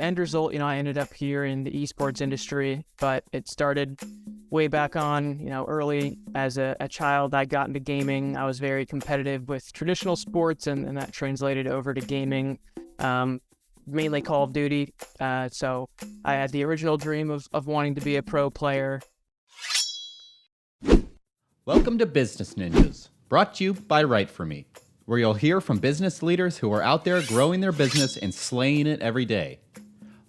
end result, I ended up here in the esports industry, but it started way back on, early as a child. I got into gaming. I was very competitive with traditional sports, and that translated over to gaming, mainly Call of Duty. So I had the original dream of wanting to be a pro player. Welcome to Business Ninjas, brought to you by WriteForMe, where you'll hear from business leaders who are out there growing their business and slaying it every day.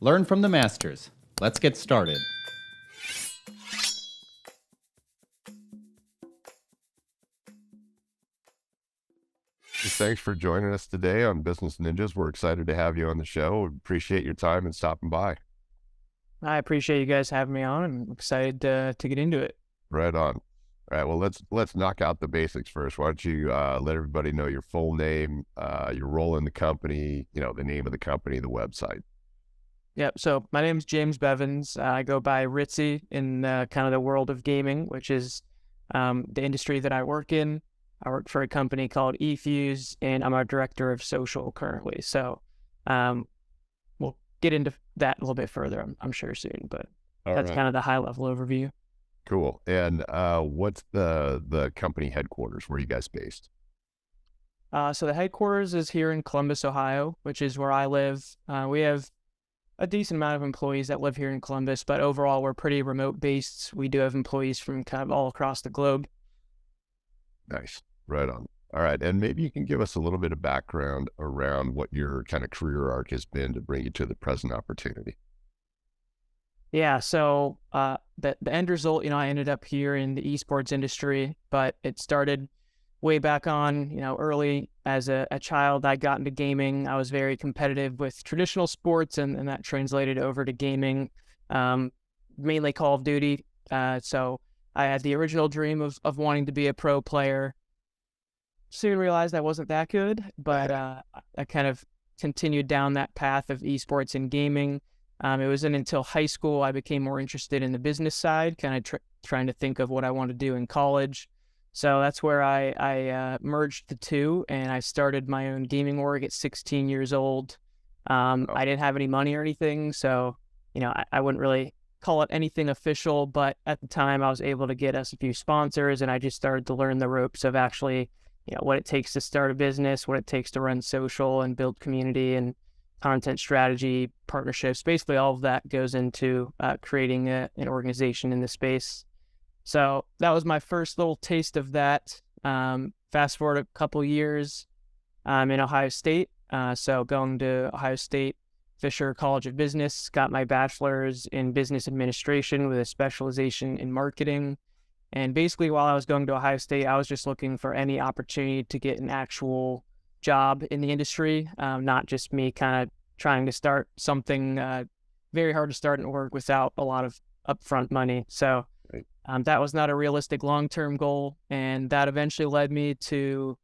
Learn from the masters. Let's get started. Thanks for joining us today on Business Ninjas. We're excited to have you on the show. Appreciate your time and stopping by. I appreciate you guys having me on. I'm excited to get into it. Right on. All right, well, let's knock out the basics first. Why don't you let everybody know your full name, your role in the company, the name of the company, the website. Yep. So my name is James Bevins. I go by Ritzy in kind of the world of gaming, which is the industry that I work in. I work for a company called eFuse, and I'm our director of social currently. So we'll get into that a little bit further, I'm sure soon, but that's kind of the high level overview. Cool. And what's the company headquarters? Where are you guys based? So the headquarters is here in Columbus, Ohio, which is where I live. We have a decent amount of employees that live here in Columbus, but overall we're pretty remote based. We do have employees from kind of all across the globe. Nice. Right on. All right. And maybe you can give us a little bit of background around what your kind of career arc has been to bring you to the present opportunity. Yeah. So the end result, I ended up here in the esports industry, but it started way back on, early as a child. I got into gaming. I was very competitive with traditional sports, and that translated over to gaming, mainly Call of Duty. So I had the original dream of wanting to be a pro player. Soon realized I wasn't that good, but I kind of continued down that path of esports and gaming. It wasn't until high school I became more interested in the business side, kind of trying to think of what I want to do in college. So that's where I merged the two, and I started my own gaming org at 16 years old. I didn't have any money or anything, so I wouldn't really call it anything official, but at the time I was able to get us a few sponsors, and I just started to learn the ropes of actually, what it takes to start a business, what it takes to run social and build community and content strategy, partnerships. Basically, all of that goes into creating an organization in the space. So that was my first little taste of that. Fast forward a couple years, I'm in Ohio State. So going to Ohio State Fisher College of Business, got my bachelor's in business administration with a specialization in marketing. And basically, while I was going to Ohio State, I was just looking for any opportunity to get an actual job in the industry, not just me kind of trying to start something very hard to start an org without a lot of upfront money. So that was not a realistic long-term goal, and that eventually led me to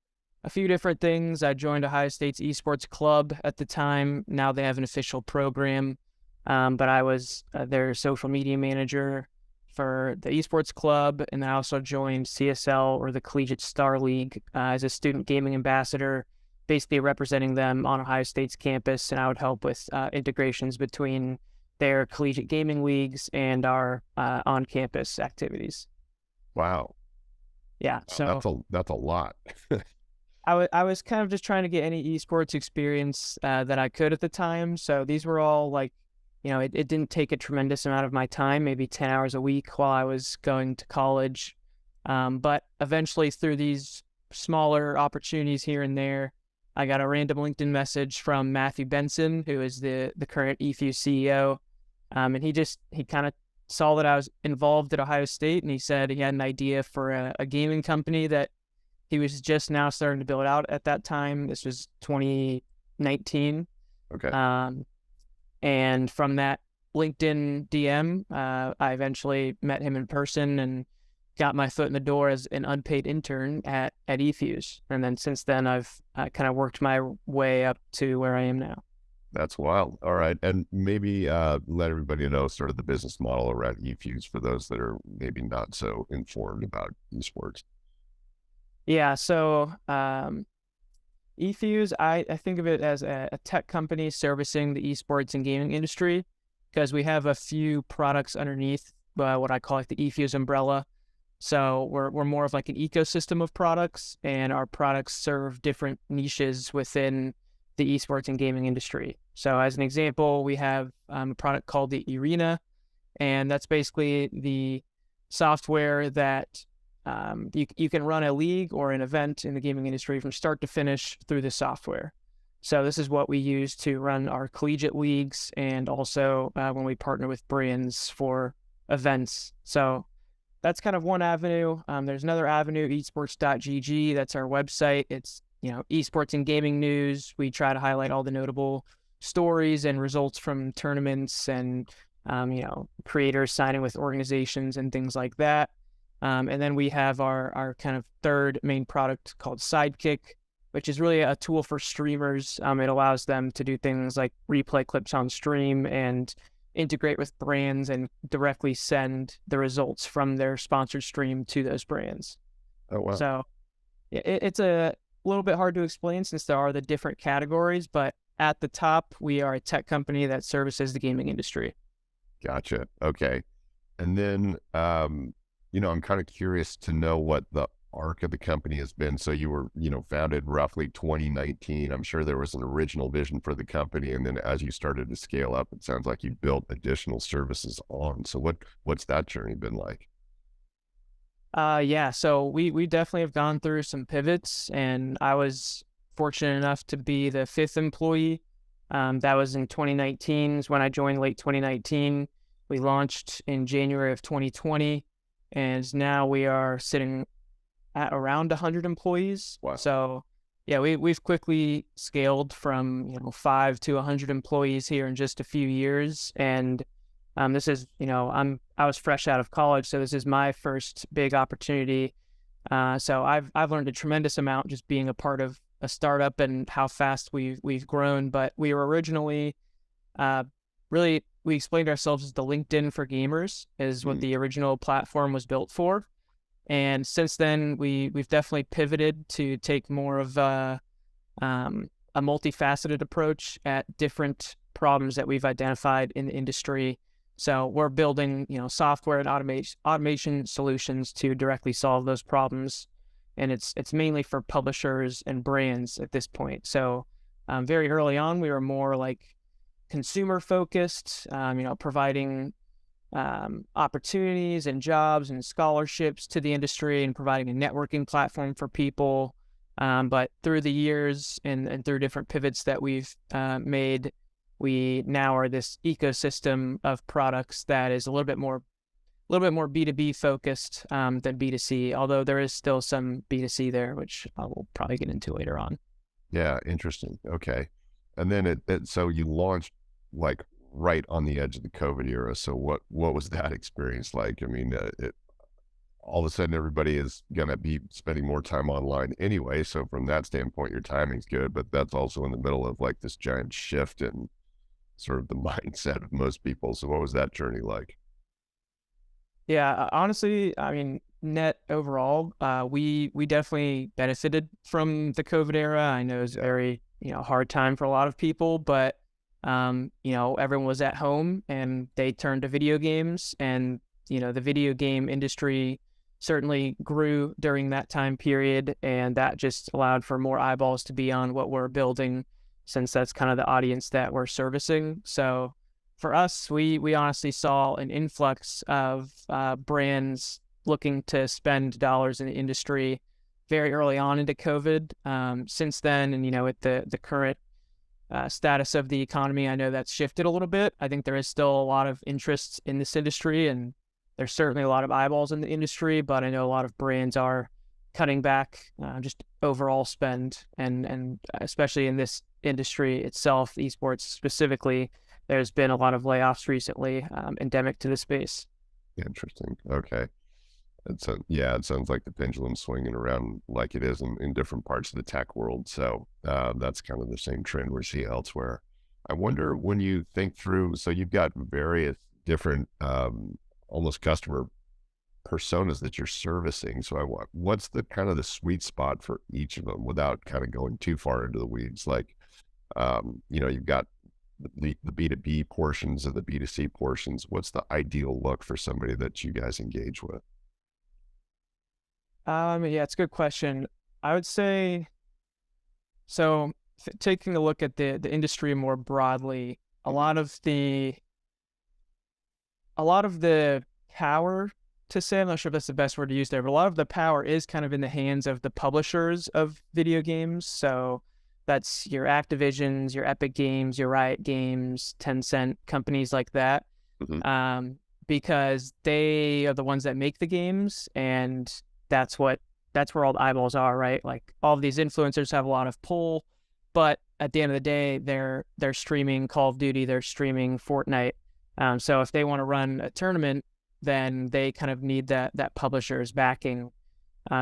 a few different things. I joined Ohio State's esports club at the time. Now they have an official program, but I was their social media manager for the esports club, and I also joined CSL, or the Collegiate Star League, as a student gaming ambassador, basically representing them on Ohio State's campus, and I would help with integrations between their collegiate gaming leagues and our on-campus activities. Wow. Yeah, so that's a lot. I was kind of just trying to get any esports experience that I could at the time. So these were all like, it didn't take a tremendous amount of my time, maybe 10 hours a week while I was going to college. But eventually, through these smaller opportunities here and there, I got a random LinkedIn message from Matthew Benson, who is the current eFuse CEO. And he kind of saw that I was involved at Ohio State, and he said he had an idea for a gaming company that he was just now starting to build out at that time. This was 2019. Okay. And from that LinkedIn DM, I eventually met him in person and got my foot in the door as an unpaid intern at eFuse. And then since then, I've kind of worked my way up to where I am now. That's wild. All right. And maybe let everybody know sort of the business model around eFuse for those that are maybe not so informed about esports. Yeah. So eFuse, I think of it as a tech company servicing the esports and gaming industry, because we have a few products underneath what I call like the eFuse umbrella. So we're more of like an ecosystem of products, and our products serve different niches within the esports and gaming industry. So as an example, we have a product called the Arena, and that's basically the software that you can run a league or an event in the gaming industry from start to finish through the software. So this is what we use to run our collegiate leagues, and also when we partner with brands for events. So that's kind of one avenue. There's another avenue, esports.gg. That's our website. It's, esports and gaming news. We try to highlight all the notable stories and results from tournaments, and creators signing with organizations and things like that. And then we have our kind of third main product called Sidekick, which is really a tool for streamers. It allows them to do things like replay clips on stream and integrate with brands and directly send the results from their sponsored stream to those brands. Oh, wow. So it's a little bit hard to explain since there are the different categories, but at the top, we are a tech company that services the gaming industry. Gotcha. Okay. And then, I'm kind of curious to know what the arc of the company has been. So you were, founded roughly 2019. I'm sure there was an original vision for the company. And then as you started to scale up, it sounds like you built additional services on. So what's that journey been like? Yeah, so we definitely have gone through some pivots, and I was fortunate enough to be the fifth employee. That was in 2019 is when I joined, late 2019. We launched in January of 2020, and now we are sitting at around 100 employees. Wow. So yeah, we've quickly scaled from 5 to 100 employees here in just a few years, and this is I was fresh out of college, so this is my first big opportunity. So I've learned a tremendous amount just being a part of a startup and how fast we've grown. But we were originally really, we explained ourselves as the LinkedIn for gamers, is what the original platform was built for. And since then, we've definitely pivoted to take more of a multifaceted approach at different problems that we've identified in the industry. So we're building, software and automation solutions to directly solve those problems, and it's mainly for publishers and brands at this point. So very early on, we were more like consumer focused, providing opportunities and jobs and scholarships to the industry and providing a networking platform for people. But through the years and through different pivots that we've made, we now are this ecosystem of products that is a little bit more B2B focused than B2C, although there is still some B2C there, which I will probably get into later on. Yeah, interesting. Okay. And then so you launched like right on the edge of the COVID era. So what was that experience like? I mean, all of a sudden everybody is going to be spending more time online anyway. So from that standpoint, your timing's good, but that's also in the middle of like this giant shift in sort of the mindset of most people. So what was that journey like? Yeah, honestly, I mean, net overall, we definitely benefited from the COVID era. I know it's a very, hard time for a lot of people, but, everyone was at home and they turned to video games, and, the video game industry certainly grew during that time period, and that just allowed for more eyeballs to be on what we're building, since that's kind of the audience that we're servicing. So for us, we honestly saw an influx of brands looking to spend dollars in the industry very early on into COVID. Since then, and with the current status of the economy, I know that's shifted a little bit. I think there is still a lot of interest in this industry, and there's certainly a lot of eyeballs in the industry, but I know a lot of brands are cutting back just overall spend, and especially in this industry itself, esports specifically, there's been a lot of layoffs recently, endemic to the space. Interesting. Okay. It sounds like the pendulum swinging around like it is in different parts of the tech world. So that's kind of the same trend we see elsewhere. I wonder, when you think through, so you've got various different almost customer personas that you're servicing. So what's the kind of the sweet spot for each of them without kind of going too far into the weeds? Like, you've got the B2B portions and the B2C portions. What's the ideal look for somebody that you guys engage with? Yeah, it's a good question. I would say, so taking a look at the industry more broadly, a lot of the power to say, I'm not sure if that's the best word to use there, but a lot of the power is kind of in the hands of the publishers of video games. So that's your Activisions, your Epic Games, your Riot Games, Tencent, companies like that. Mm-hmm. Because they are the ones that make the games, and that's where all the eyeballs are, right? Like, all of these influencers have a lot of pull, but at the end of the day, they're streaming Call of Duty, they're streaming Fortnite. So if they want to run a tournament, then they kind of need that publisher's backing.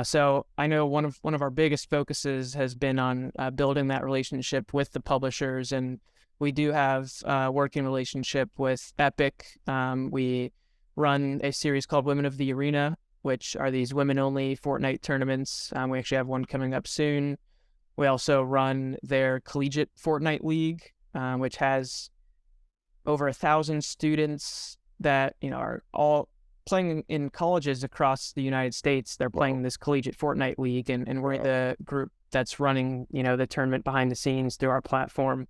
So I know one of our biggest focuses has been on building that relationship with the publishers, and we do have a working relationship with Epic. We run a series called Women of the Arena, which are these women-only Fortnite tournaments. We actually have one coming up soon. We also run their collegiate Fortnite league, which has over 1,000 students that are all playing in colleges across the United States. They're playing this collegiate Fortnite league, and we're the group that's running the tournament behind the scenes through our platform.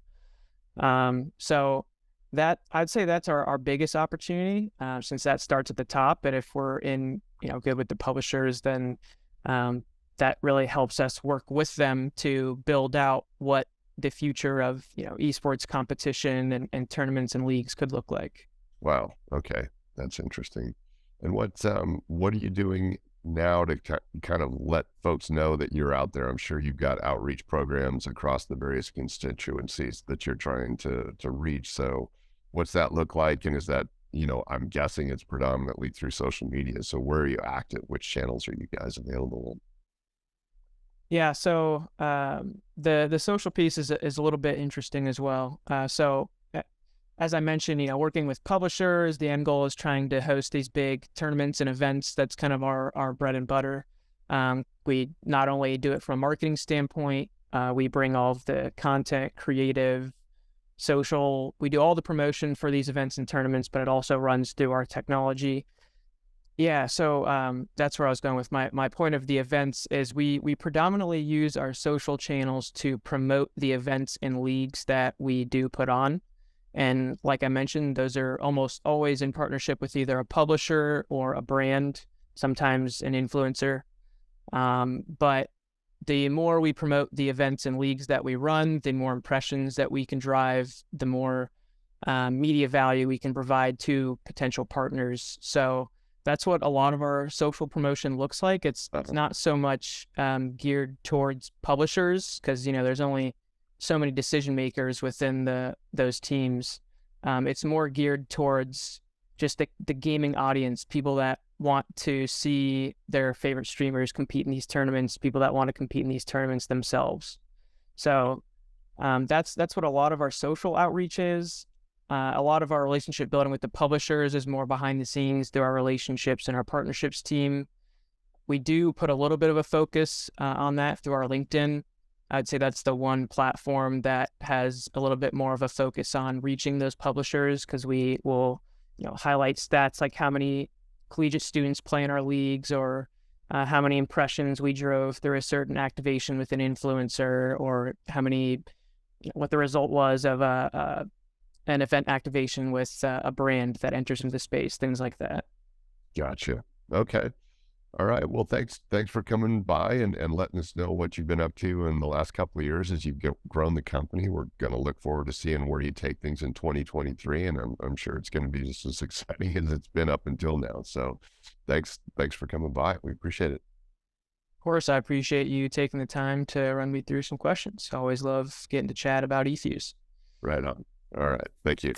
So that, I'd say that's our biggest opportunity, since that starts at the top. But if we're in good with the publishers, then that really helps us work with them to build out what the future of esports competition and tournaments and leagues could look like. Wow. Okay. That's interesting. And what are you doing now to kind of let folks know that you're out there? I'm sure you've got outreach programs across the various constituencies that you're trying to reach. So what's that look like? And is that, I'm guessing it's predominantly through social media. So where are you active? Which channels are you guys available in? Yeah, so the social piece is a little bit interesting as well. So as I mentioned, working with publishers, the end goal is trying to host these big tournaments and events. That's kind of our bread and butter. We not only do it from a marketing standpoint, we bring all of the content, creative, social. We do all the promotion for these events and tournaments, but it also runs through our technology. Yeah, so that's where I was going with my point of the events is we predominantly use our social channels to promote the events and leagues that we do put on. And like I mentioned, those are almost always in partnership with either a publisher or a brand, sometimes an influencer. But the more we promote the events and leagues that we run, the more impressions that we can drive, the more media value we can provide to potential partners. So that's what a lot of our social promotion looks like. It's not so much geared towards publishers, because there's only so many decision makers within those teams. It's more geared towards just the gaming audience, people that want to see their favorite streamers compete in these tournaments, people that want to compete in these tournaments themselves. So that's what a lot of our social outreach is. A lot of our relationship building with the publishers is more behind the scenes through our relationships and our partnerships team. We do put a little bit of a focus on that through our LinkedIn. I'd say that's the one platform that has a little bit more of a focus on reaching those publishers, because we will highlight stats like how many collegiate students play in our leagues, or how many impressions we drove through a certain activation with an influencer, or how many, what the result was of an event activation with a brand that enters into the space, things like that. Gotcha. Okay. All right. Well, thanks for coming by and letting us know what you've been up to in the last couple of years as you've grown the company. We're going to look forward to seeing where you take things in 2023, and I'm sure it's going to be just as exciting as it's been up until now. So thanks for coming by. We appreciate it. Of course, I appreciate you taking the time to run me through some questions. I always love getting to chat about eFuse. Right on. All right. Thank you.